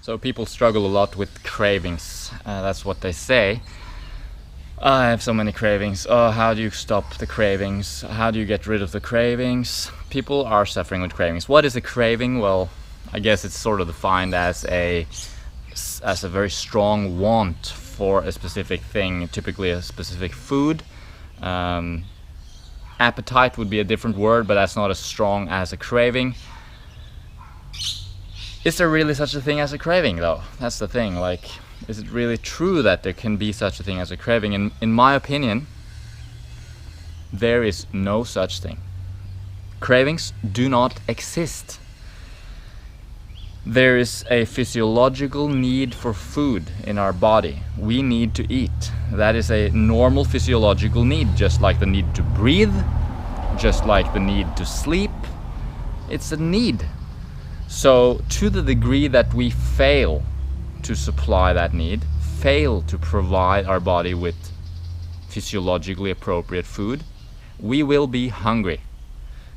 So people struggle a lot with cravings. That's what they say. I have so many cravings. Oh, how do you stop the cravings? How do you get rid of the cravings? People are suffering with cravings. What is a craving? Well, I guess it's sort of defined as a very strong want for a specific thing, typically a specific food. Appetite would be a different word, but that's not as strong as a craving. Is there really such a thing as a craving, though? That's the thing. Like, is it really true that there can be such a thing as a craving? And in my opinion, there is no such thing. Cravings do not exist. There is a physiological need for food in our body. We need to eat. That is a normal physiological need, just like the need to breathe, just like the need to sleep. It's a need. So to the degree that we fail to supply that need, fail to provide our body with physiologically appropriate food, we will be hungry.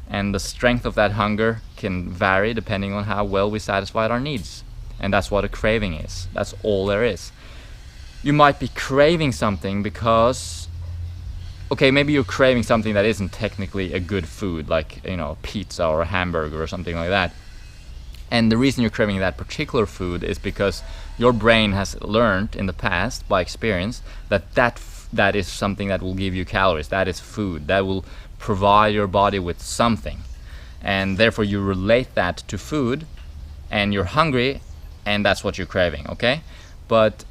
And the strength of that hunger can vary depending on how well we satisfied our needs. And that's what a craving is. That's all there is. You might be craving something because, okay, maybe you're craving something that isn't technically a good food, like, pizza or a hamburger or something like that. And the reason you're craving that particular food is because your brain has learned in the past, by experience, that is something that will give you calories. That is food. That will provide your body with something. And therefore you relate that to food, and you're hungry, and that's what you're craving, okay? But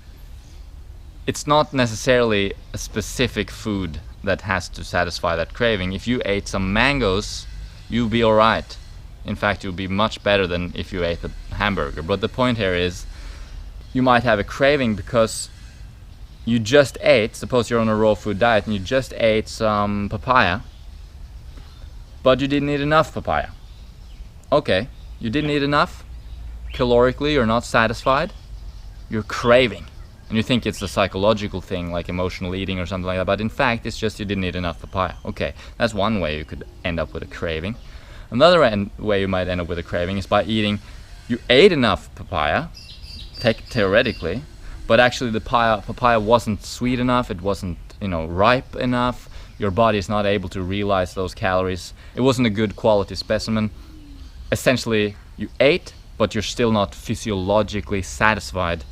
it's not necessarily a specific food that has to satisfy that craving. If you ate some mangoes, you'll be alright. In fact, you'll be much better than if you ate a hamburger. But the point here is, you might have a craving because you just ate, suppose you're on a raw food diet and you just ate some papaya, but you didn't eat enough papaya. Okay, you didn't eat enough. Calorically, you're not satisfied. You're craving. And you think it's a psychological thing, like emotional eating or something like that, but in fact, it's just you didn't eat enough papaya. Okay, that's one way you could end up with a craving. Another way you might end up with a craving is by eating, you ate enough papaya, theoretically, but actually the papaya wasn't sweet enough, it wasn't ripe enough, your body is not able to realize those calories, it wasn't a good quality specimen. Essentially, you ate, but you're still not physiologically satisfied,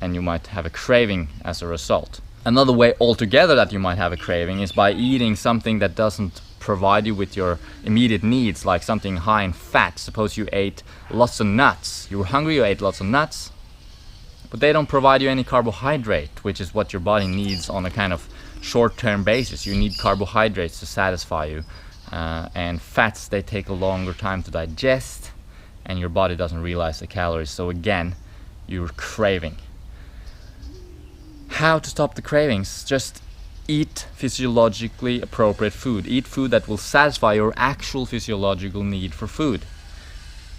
and you might have a craving as a result. Another way altogether that you might have a craving is by eating something that doesn't provide you with your immediate needs, like something high in fat. Suppose you ate lots of nuts. You were hungry, you ate lots of nuts, but they don't provide you any carbohydrate, which is what your body needs on a kind of short-term basis. You need carbohydrates to satisfy you, and fats, they take a longer time to digest, and your body doesn't realize the calories. So again, you're craving. How to stop the cravings? Just eat physiologically appropriate food. Eat food that will satisfy your actual physiological need for food.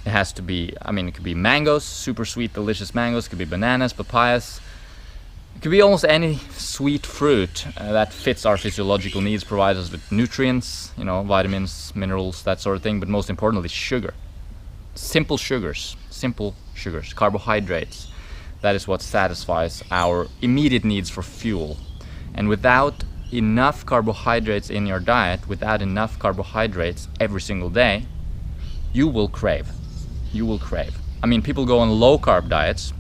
It has to be, it could be mangoes, super sweet, delicious mangoes. It could be bananas, papayas. It could be almost any sweet fruit that fits our physiological needs, provides us with nutrients, vitamins, minerals, that sort of thing. But most importantly, sugar. Simple sugars, carbohydrates. That is what satisfies our immediate needs for fuel. And without enough carbohydrates in your diet, without enough carbohydrates every single day, you will crave. You will crave. People go on low-carb diets,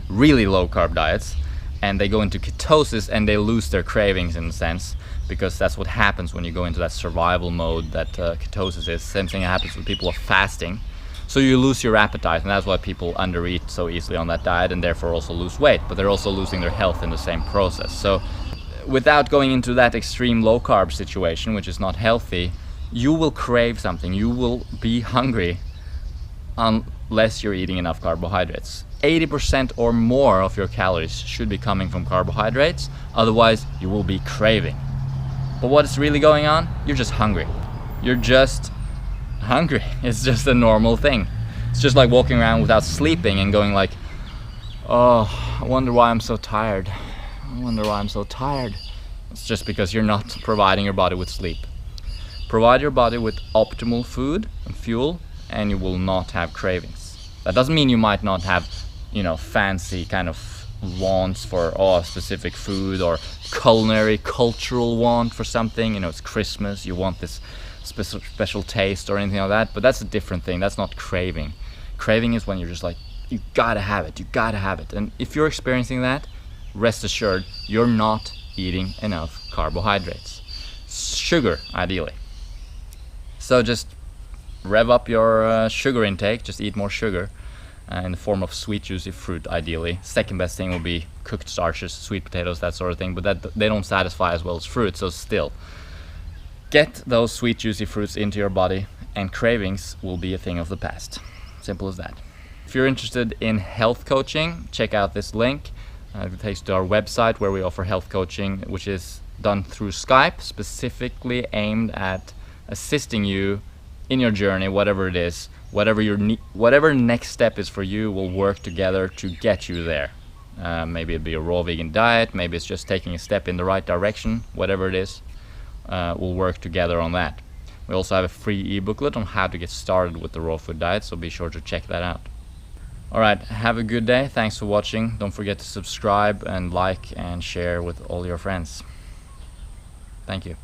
really low-carb diets, and they go into ketosis and they lose their cravings in a sense, because that's what happens when you go into that survival mode that ketosis is. Same thing happens with people who are fasting. So you lose your appetite, and that's why people undereat so easily on that diet and therefore also lose weight, but they're also losing their health in the same process. So without going into that extreme low carb situation, which is not healthy, you will crave something. You will be hungry unless you're eating enough carbohydrates. 80% or more of your calories should be coming from carbohydrates, otherwise you will be craving. But what is really going on? You're just hungry. You're just hungry. It's just a normal thing. It's just like walking around without sleeping and going like, oh, I wonder why I'm so tired. It's just because you're not providing your body with sleep. Provide your body with optimal food and fuel, and you will not have cravings. That doesn't mean you might not have, you know, fancy kind of wants for a specific food, or culinary cultural want for something. You know, it's Christmas, you want this special taste or anything like that, but that's a different thing. That's not craving. Craving is when you're just like, you gotta have it, you gotta have it. And if you're experiencing that, rest assured you're not eating enough carbohydrates, sugar ideally. So just rev up your sugar intake, just eat more sugar in the form of sweet juicy fruit ideally. Second best thing will be cooked starches, sweet potatoes, that sort of thing, but that they don't satisfy as well as fruit. So still, get those sweet juicy fruits into your body and cravings will be a thing of the past. Simple as that. If you're interested in health coaching, check out this link. It takes to our website where we offer health coaching, which is done through Skype, specifically aimed at assisting you in your journey, whatever it is. Whatever next step is for you, will work together to get you there. Maybe it'll be a raw vegan diet, maybe it's just taking a step in the right direction. Whatever it is, we'll work together on that. We also have a free e-booklet on how to get started with the raw food diet, so be sure to check that out. Alright, have a good day. Thanks for watching. Don't forget to subscribe and like and share with all your friends. Thank you.